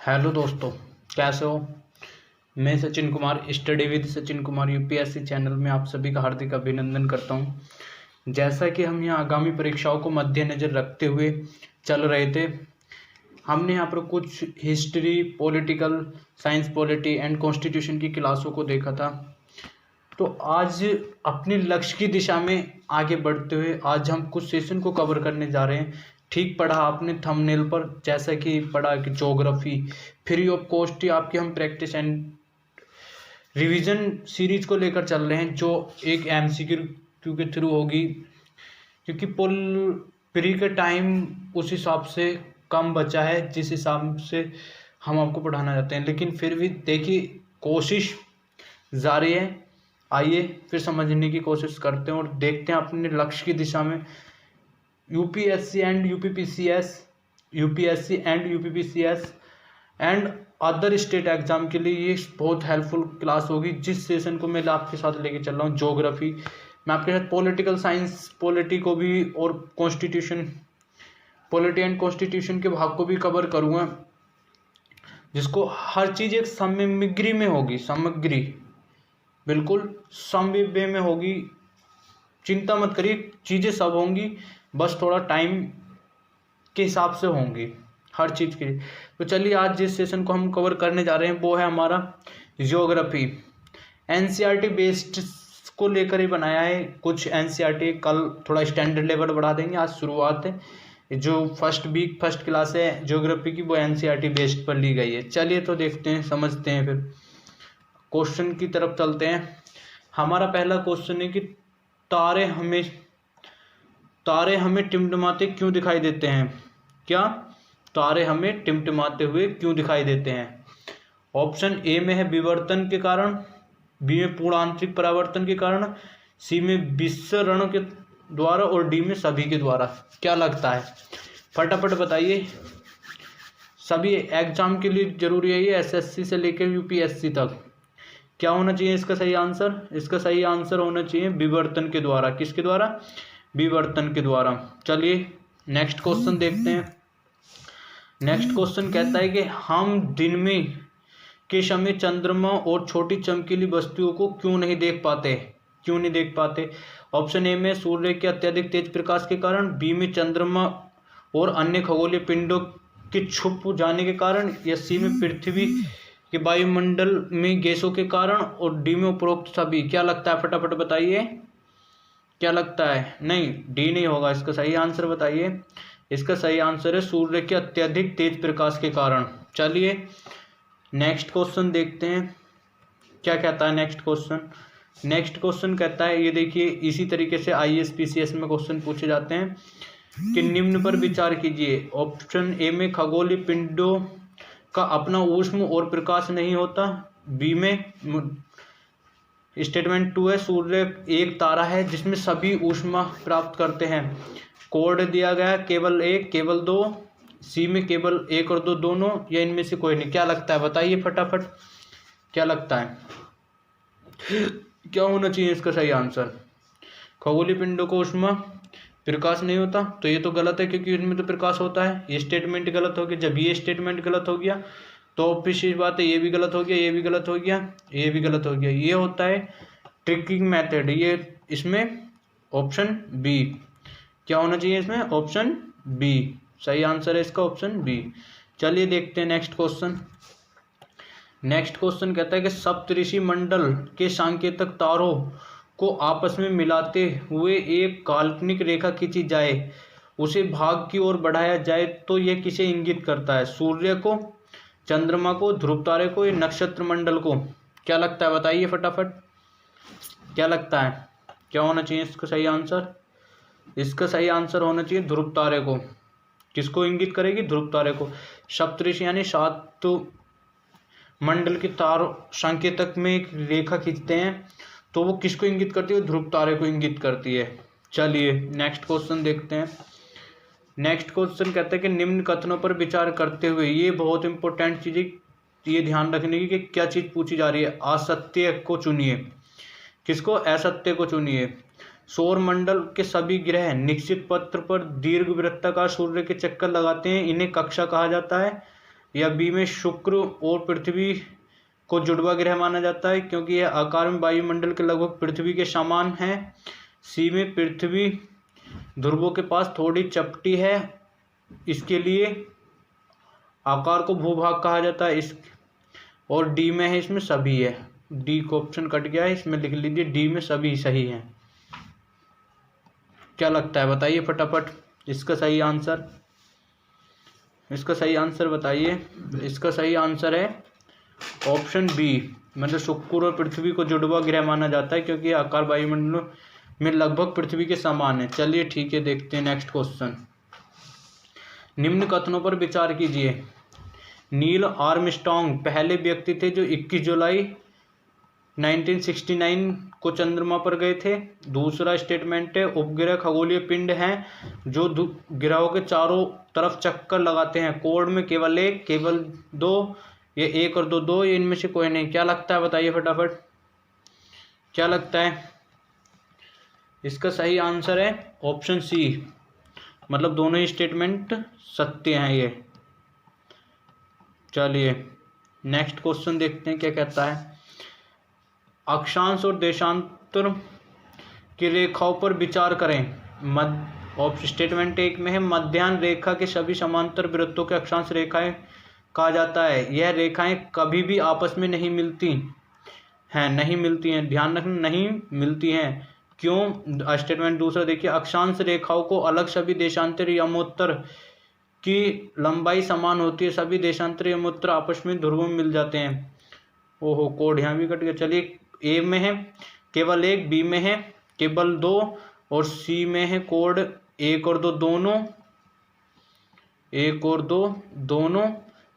Hello दोस्तों, कैसे हो। मैं Sachin Kumar study with Sachin Kumar UPSC channel में आप सभी का हार्दिक अभिनंदन करता हूं। जैसा कि हम यहाँ आगामी परीक्षाओं को मद्देनज़र रखते हुए चल रहे थे, हमने यहाँ पर कुछ history, political science, polity and constitution की क्लासों को देखा था। तो आज अपने लक्ष्य की दिशा में आगे बढ़ते हुए आज हम कुछ सेशन को कवर करने जा रहे हैं। ठीक पढ़ा आपने थंबनेल पर, जैसा कि पढ़ा कि ज्योग्राफी फ्री ऑफ कॉस्ट ही आपकी हम प्रैक्टिस एंड रिवीजन सीरीज को लेकर चल रहे हैं, जो एक एमसीक्यू के थ्रू होगी, क्योंकि पुल प्री का टाइम उस हिसाब से कम बचा है जिस हिसाब से हम आपको पढ़ाना चाहते हैं। लेकिन फिर भी देखिए, कोशिश जारी है। आइए फिर समझने की कोशिश करते हैं और देखते हैं अपने लक्ष्य की दिशा में। UPSC and UPPCS, UPSC and UPPCS and other state exam के लिए ये बहुत हेल्पफुल क्लास होगी। जिस सेशन को मैं आपके साथ लेके चल रहा हूँ, ज्योग्राफी, मैं आपके साथ पॉलिटिकल साइंस, पॉलिटी को भी और कॉन्स्टिट्यूशन, पॉलिटी एंड कॉन्स्टिट्यूशन के भाग को भी कवर करूँगा, जिसको हर चीज़ एक सामग्री में होगी। सामग्री बिल्कुल समवे में होगी, चिंता मत करिए, चीज़ें सब होंगी, बस थोड़ा टाइम के हिसाब से होंगी हर चीज़ के लिए। तो चलिए, आज जिस सेशन को हम कवर करने जा रहे हैं वो है हमारा ज्योग्राफी। एनसीईआरटी बेस्ड को लेकर ही बनाया है। कुछ एनसीईआरटी कल थोड़ा स्टैंडर्ड लेवल बढ़ा देंगे। आज शुरुआत है, जो फर्स्ट क्लास है ज्योग्राफी की, वो एनसीईआरटी बेस्ड पर ली गई है। चलिए तो देखते हैं, समझते हैं, फिर क्वेश्चन की तरफ चलते हैं। हमारा पहला क्वेश्चन है कि तारे हमें टिमटिमाते क्यों दिखाई देते हैं। क्या तारे हमें टिमटिमाते हुए क्यों दिखाई देते हैं। ऑप्शन ए में है विवर्तन के कारण, बी में पूर्ण आंतरिक परावर्तन के कारण, सी में विसरण के द्वारा और डी में सभी के द्वारा। क्या लगता है, फटाफट बताइए। सभी एग्जाम के लिए जरूरी है ये, एसएससी से लेकर यूपीएससी तक। क्या होना चाहिए इसका सही आंसर? इसका सही आंसर होना चाहिए विवर्तन के द्वारा। किसके द्वारा? विवर्तन के द्वारा। चलिए नेक्स्ट क्वेश्चन देखते हैं। नेक्स्ट क्वेश्चन कहता है कि हम दिन में के समय चंद्रमा और छोटी चमकीली वस्तुओं को क्यों नहीं देख पाते। ऑप्शन ए में सूर्य के अत्यधिक तेज प्रकाश के कारण, बी में चंद्रमा और अन्य खगोलीय पिंडों के छुप जाने के कारण, या सी में पृथ्वी के वायुमंडल में गैसों के कारण, और डी में उपरोक्त सभी। क्या लगता है, फटाफट बताइए। क्या लगता है? नहीं, डी नहीं होगा। इसका सही आंसर बताइए। इसका सही आंसर है सूर्य के अत्यधिक तेज प्रकाश के कारण। चलिए नेक्स्ट क्वेश्चन देखते हैं क्या कहता है नेक्स्ट क्वेश्चन कहता है, ये देखिए, इसी तरीके से आईएएस पीसीएस में क्वेश्चन पूछे जाते हैं कि निम्न पर विचार कीजिए। ऑप्शन ए में खगोलीय पिंडों का अपना ऊष्म और प्रकाश नहीं होता। बी में स्टेटमेंट 2 है, सूर्य एक तारा है जिसमें सभी ऊष्मा प्राप्त करते हैं। कोड दिया गया केवल एक, केवल दो। सी में केवल एक और दो दोनों, या इनमें से कोई नहीं। क्या लगता है बताइए फटाफट। क्या लगता है, क्या होना चाहिए इसका सही आंसर? खगोलीय पिंडों को ऊष्मा प्रकाश नहीं होता, तो ये तो गलत है, क्योंकि इनमें तो प्रकाश होता है। ये स्टेटमेंट गलत हो गया। जब ये स्टेटमेंट गलत हो गया तो ऑब्वियस बात है, ये भी गलत हो गया, ये भी गलत हो गया, ये भी गलत हो गया। ये होता है ट्रिकिंग मेथड। ये इसमें ऑप्शन बी। क्या होना चाहिए इसमें? ऑप्शन बी सही आंसर है इसका, ऑप्शन बी। चलिए देखते हैं नेक्स्ट क्वेश्चन। नेक्स्ट क्वेश्चन कहता है कि सप्तऋषि मंडल के सांकेतिक तारों को आपस में मिलाते हुए एक काल्पनिक रेखा खींची जाए, उसे भाग की ओर बढ़ाया जाए तो यह किसे इंगित करता है? सूर्य को, चंद्रमा को, ध्रुव तारे को, या नक्षत्र मंडल को? क्या लगता है बताइए फटाफट। क्या लगता है, क्या होना चाहिए इसका सही आंसर? इसका सही आंसर होना चाहिए ध्रुव तारे को। किसको इंगित करेगी? ध्रुव तारे को। सप्तऋषि यानी 7 मंडल के तार संकेतक में एक रेखा खींचते हैं, तो वो किसको इंगित करती है? ध्रुव तारे को इंगित करती है। चलिए नेक्स्ट क्वेश्चन देखते हैं। नेक्स्ट क्वेश्चन कहते हैं कि निम्न कथनों पर विचार करते हुए, ये बहुत इंपॉर्टेंट चीज़, ये ध्यान रखने की कि क्या चीज़ पूछी जा रही है। असत्य को चुनिए। किसको? असत्य को चुनिए। सौर मंडल के सभी ग्रह निश्चित पथ पर दीर्घवृत्ताकार सूर्य के चक्कर लगाते हैं, इन्हें कक्षा कहा जाता है। या बी में शुक्र और पृथ्वी को जुड़वा ग्रह माना जाता है क्योंकि यह आकार में वायुमंडल के लगभग पृथ्वी के समान है। सी में पृथ्वी ध्रुवों के पास थोड़ी चपटी है, इसके लिए आकार को भूभाग कहा जाता है। इस और डी में है, इसमें सभी है। डी को ऑप्शन कट गया है, इसमें लिख लीजिए डी में सभी सही है। क्या लगता है बताइए फटाफट इसका सही आंसर। इसका सही आंसर बताइए। इसका सही आंसर है ऑप्शन बी, मतलब शुक्र और पृथ्वी को जुड़वा ग्रह माना जाता है क्योंकि आकार वायुमंडल में लगभग पृथ्वी के समान है। चलिए ठीक है, देखते हैं नेक्स्ट क्वेश्चन। निम्न कथनों पर विचार कीजिए। नील आर्मस्ट्रॉन्ग पहले व्यक्ति थे जो 21 जुलाई 1969 को चंद्रमा पर गए थे। दूसरा स्टेटमेंट है उपग्रह खगोलीय पिंड हैं जो ग्रहों के चारों तरफ चक्कर लगाते हैं। कोड में केवल एक, केवल दो, ये एक और दो, दो, ये इनमें से कोई नहीं। क्या लगता है बताइए फटाफट, क्या लगता है। इसका सही आंसर है ऑप्शन सी, मतलब दोनों ही स्टेटमेंट सत्य हैं ये। चलिए नेक्स्ट क्वेश्चन देखते हैं क्या कहता है। अक्षांश और देशांतर की रेखाओं पर विचार करें। स्टेटमेंट एक में है मध्याह्न रेखा के सभी समांतर वृत्तों के अक्षांश रेखाएं कहा जाता है। यह रेखाएं कभी भी आपस में नहीं मिलती हैं, नहीं मिलती हैं, ध्यान रखना, नहीं मिलती हैं। क्यों। स्टेटमेंट दूसरा देखिए, अक्षांश रेखाओं को अलग सभी देशांतर यमोत्तर की लंबाई समान होती है। सभी देशांतर यमोत्तर आपस में ध्रुवों में मिल जाते हैं। ओहो, कोड यहाँ भी कट गया। चलिए ए में है केवल एक, बी में है केवल दो, और सी में है कोड एक और दो दोनों, एक और दो दोनों,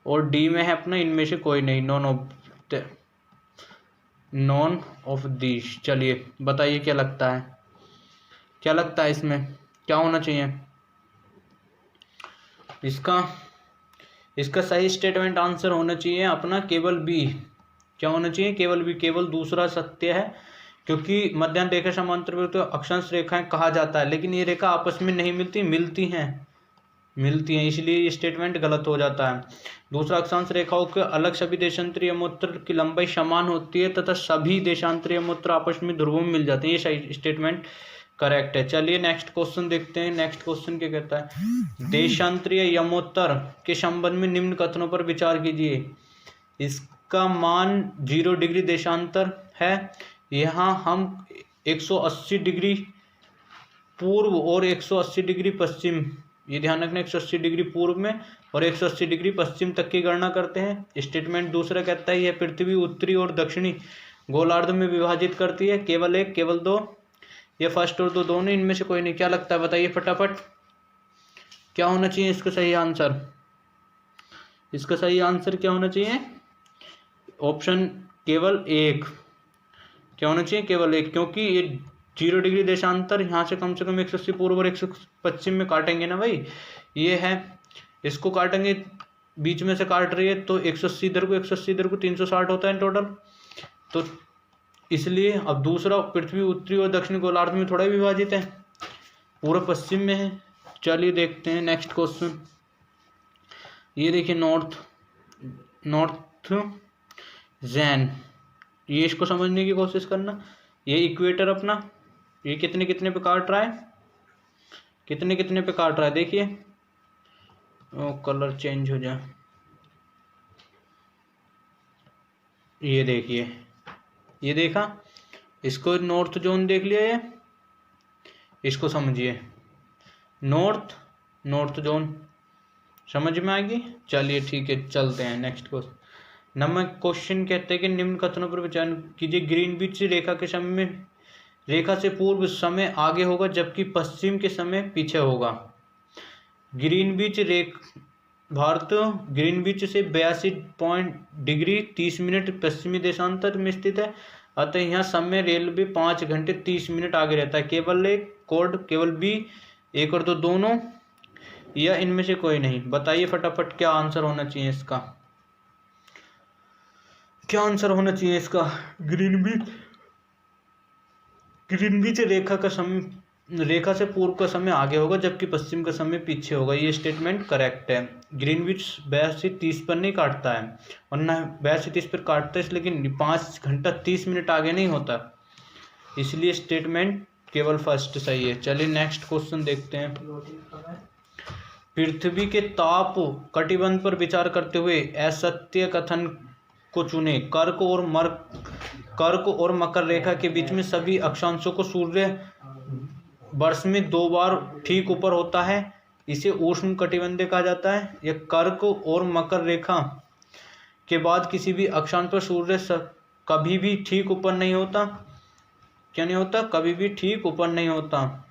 और डी में है अपना इनमें से कोई नहीं, नॉन ऑफ दिस। चलिए बताइए क्या लगता है, क्या लगता है इसमें क्या होना चाहिए। इसका सही स्टेटमेंट आंसर होना चाहिए अपना केवल बी। क्या होना चाहिए, केवल बी, केवल दूसरा सत्य है क्योंकि मध्याह्न रेखा समांतर तो अक्षांश रेखाएं कहा जाता है, लेकिन ये रेखा आपस में नहीं मिलती, मिलती हैं, इसलिए ये स्टेटमेंट गलत हो जाता है। दूसरा, अक्षांश रेखाओं के अलग सभी देशांतर यमोत्तर की लंबाई समान होती है तथा सभी देशांतर यमोत्तर आपस में ध्रुवों में मिल जाते हैं, ये सही स्टेटमेंट करेक्ट है। चलिए नेक्स्ट क्वेश्चन देखते हैं। नेक्स्ट क्वेश्चन क्या कहता है। देशांतरीय यमोत्तर के संबंध में निम्न कथनों पर विचार कीजिए। इसका मान 0 डिग्री देशांतर है। यहाँ हम 180 डिग्री पूर्व और 180 डिग्री पश्चिम, ये ध्यान रखना, 180 डिग्री पूर्व में और 180 डिग्री पश्चिम तक की गणना करते हैं। स्टेटमेंट दूसरा कहता है यह पृथ्वी उत्तरी और दक्षिणी गोलार्ध में विभाजित करती है। केवल एक, केवल दो, ये फर्स्ट और दो दोनों, इनमें से कोई नहीं। क्या लगता है बताइए फटाफट, क्या होना चाहिए इसका सही आंसर। इसका सही आंसर क्या होना चाहिए, ऑप्शन केवल एक। क्या होना चाहिए, केवल एक, क्योंकि ये 0 डिग्री देशांतर यहाँ से कम 180 पूर्व और 100 पश्चिम में काटेंगे ना भाई, ये है, इसको काटेंगे, बीच में से काट रही है तो 180 इधर को 180 इधर को 360 होता है टोटल। तो इसलिए अब दूसरा पृथ्वी उत्तरी और दक्षिणी गोलार्ध में थोड़ा विभाजित है, पूरा पश्चिम में है। चलिए देखते हैं नेक्स्ट क्वेश्चन। ये देखिए नॉर्थ जैन, ये इसको समझने की कोशिश करना। ये इक्वेटर अपना, ये कितने कितने पे काट रहा है, कितने कितने पे काट रहा है, देखिए। ओ कलर चेंज हो जाए, ये देखिए, ये देखा, इसको नॉर्थ जोन देख लिया ये, इसको समझिए नॉर्थ जोन, समझ में आएगी। चलिए ठीक है, चलते हैं नेक्स्ट क्वेश्चन। नंबर क्वेश्चन कहते हैं कि निम्न कथनों पर विचार कीजिए। ग्रीनविच रेखा के समय रेखा से पूर्व समय आगे होगा जबकि पश्चिम के समय पीछे होगा। ग्रीनविच भारत ग्रीनविच से 82 डिग्री 30 मिनट पश्चिमी देशांतर में स्थित है, अतः यहाँ समय रेलवे 5 घंटे 30 मिनट आगे रहता है। केवल एक, कोड केवल बी, एक और दो दोनों, या इनमें से कोई नहीं। बताइए फटाफट क्या आंसर होना चाहिए इसका, क्या आंसर होना चाहिए इसका। ग्रीनविच रेखा का समय रेखा से पूर्व का समय आगे होगा जबकि पश्चिम का समय पीछे होगा। ये स्टेटमेंट करेक्ट है। ग्रीनविच 82:30 पर नहीं काटता है, वरना 82:30 पर काटता है, लेकिन 5 घंटा 30 मिनट आगे नहीं होता, इसलिए स्टेटमेंट केवल फर्स्ट सही है। चलिए नेक्स्ट क्वेश्चन देखते हैं। पृथ्वी के ताप कटिबंध पर विचार करते हुए असत्य कथन को चुने। कर्क और मकर रेखा के बीच में सभी अक्षांशों को सूर्य वर्ष में 2 बार ठीक ऊपर होता है, इसे उष्ण कटिबंधीय कहा जाता है। यह कर्क और मकर रेखा के बाद किसी भी अक्षांश पर सूर्य कभी भी ठीक ऊपर नहीं होता। क्या नहीं होता? कभी भी ठीक ऊपर नहीं होता।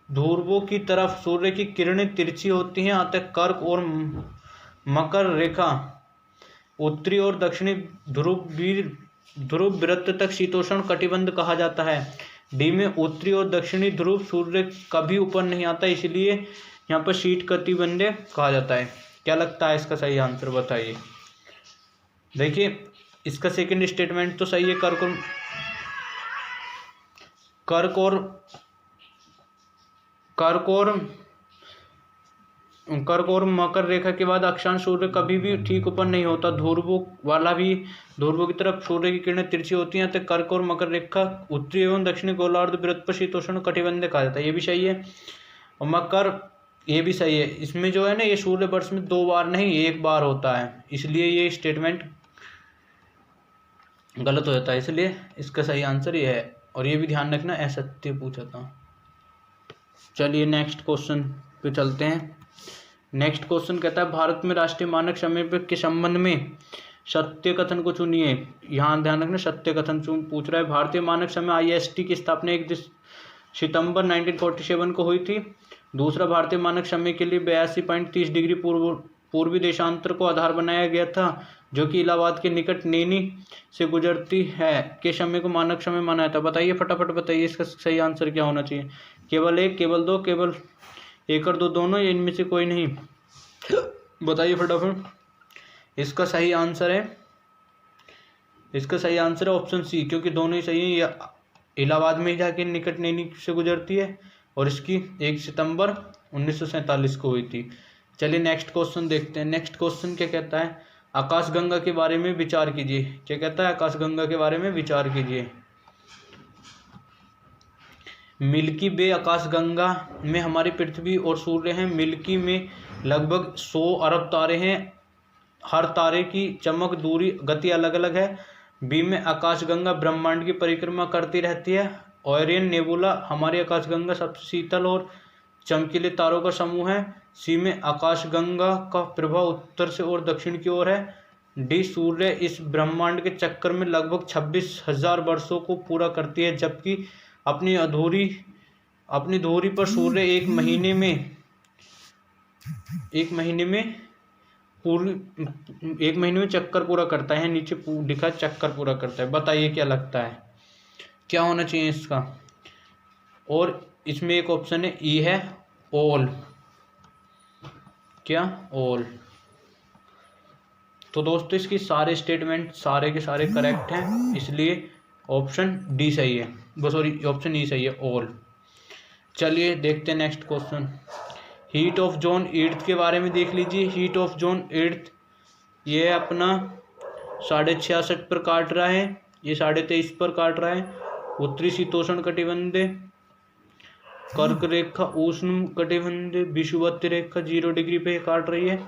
ध्रुवों की तरफ सूर्य की किरणें तिरछी होती हैं, अतः कर्क और मकर रेखा उत्तरी और दक्षिणी ध्रुव वृत्त तक शीतोष्ण कटिबंध कहा जाता है। डी में उत्तरी और दक्षिणी ध्रुव सूर्य कभी ऊपर नहीं आता, इसलिए यहाँ पर शीत कटिबंधीय कहा जाता है। क्या लगता है इसका सही आंसर बताइए। देखिए इसका सेकंड स्टेटमेंट तो सही है। कर्क और मकर रेखा के बाद अक्षांश सूर्य कभी भी ठीक ऊपर नहीं होता। ध्रुवों की तरफ सूर्य की किरणें तिरछी होती हैं, तो कर्क और मकर रेखा उत्तरी एवं दक्षिणी गोलार्ध वृत्त पर शीतोष्ण कटिबंधीय कहा जाता है। ये भी सही है। और मकर, ये भी सही है। इसमें जो है ना, ये सूर्य वर्ष में 2 बार नहीं 1 बार होता है, इसलिए ये स्टेटमेंट गलत हो जाता है, इसलिए इसका सही आंसर ये है। और ये भी ध्यान रखना, असत्य पूछा था। चलिए नेक्स्ट क्वेश्चन पे चलते हैं। नेक्स्ट क्वेश्चन कहता है भारत में राष्ट्रीय मानक समय के संबंध में सत्य कथन को चुनिए। यहाँ ध्यान रखना, सत्य कथन पूछ रहा है। भारतीय मानक समय IST की स्थापना 1 सितंबर 1947 को हुई थी। दूसरा, भारतीय मानक समय के लिए 82.30 डिग्री पूर्वी देशांतर को आधार बनाया गया था, जो कि इलाहाबाद के निकट नैनी से गुजरती है के समय को मानक समय माना जाता है। बताइए, फटाफट बताइए इसका सही आंसर क्या होना चाहिए। केवल 1, केवल 2, केवल 1 और 2 दोनों, या इनमें से कोई नहीं? बताइए फटाफट। इसका सही आंसर है ऑप्शन सी, क्योंकि दोनों ही सही है। ये इलाहाबाद में ही जाके निकट नैनी से गुजरती है और इसकी 1 सितंबर 1947 को हुई थी। चलिए नेक्स्ट क्वेश्चन देखते हैं। नेक्स्ट क्वेश्चन क्या कहता है, आकाशगंगा के बारे में विचार कीजिए। क्या कहता है, आकाशगंगा के बारे में विचार कीजिए। मिल्की वे आकाशगंगा में हमारी पृथ्वी और सूर्य हैं। मिल्की में लगभग 100 अरब तारे हैं। हर तारे की चमक, दूरी, गति अलग अलग है। बी में आकाशगंगा ब्रह्मांड की परिक्रमा करती रहती है। ओरियन नेबुला हमारी आकाशगंगा सबसे शीतल और चमकीले तारों का समूह है। सी में आकाशगंगा का प्रभाव उत्तर से और दक्षिण की ओर है। डी, सूर्य इस ब्रह्मांड के चक्कर में लगभग 26,000 वर्षों को पूरा करती है, जबकि अपनी धुरी पर सूर्य एक महीने में चक्कर पूरा करता है। नीचे लिखा चक्कर पूरा करता है। बताइए क्या लगता है, क्या होना चाहिए इसका। और इसमें एक ऑप्शन है ई है ऑल। क्या? ऑल। तो दोस्तों इसकी सारे स्टेटमेंट सारे के सारे करेक्ट हैं, इसलिए ऑप्शन डी सही है। सॉरी, ऑप्शन ई सही है, ऑल। चलिए देखते हैं next question. Heat of zone earth के बारे में देख लीजिए। हीट ऑफ जोन अर्थ ये अपना 66.5 पर काट रहा है, ये 23.5 पर काट रहा है। उत्तरी शीतोष्ण कटिबंधीय, कर्क रेखा उष्ण कटिबंधीय, विषुवत रेखा 0 डिग्री पे काट रही है।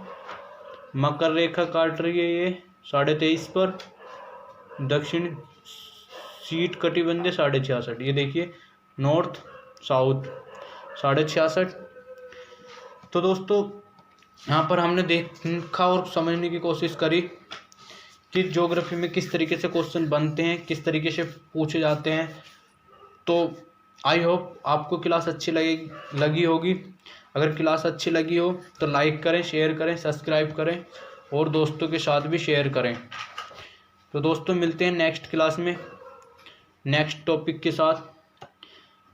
मकर रेखा काट रही है ये 23.5 पर। दक्षिण शीत कटिबंधीय 66.5। ये देखिए नॉर्थ साउथ 66.5। तो दोस्तों यहाँ पर हमने देखा और समझने की कोशिश करी कि ज्योग्राफी में किस तरीके से क्वेश्चन बनते हैं, किस तरीके से पूछे जाते हैं। तो आई होप आपको क्लास अच्छी लगी होगी। अगर क्लास अच्छी लगी हो तो लाइक करें, शेयर करें, सब्सक्राइब करें और दोस्तों के साथ भी शेयर करें। तो दोस्तों मिलते हैं नेक्स्ट क्लास में नेक्स्ट टॉपिक के साथ।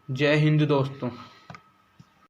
जय हिंद दोस्तों।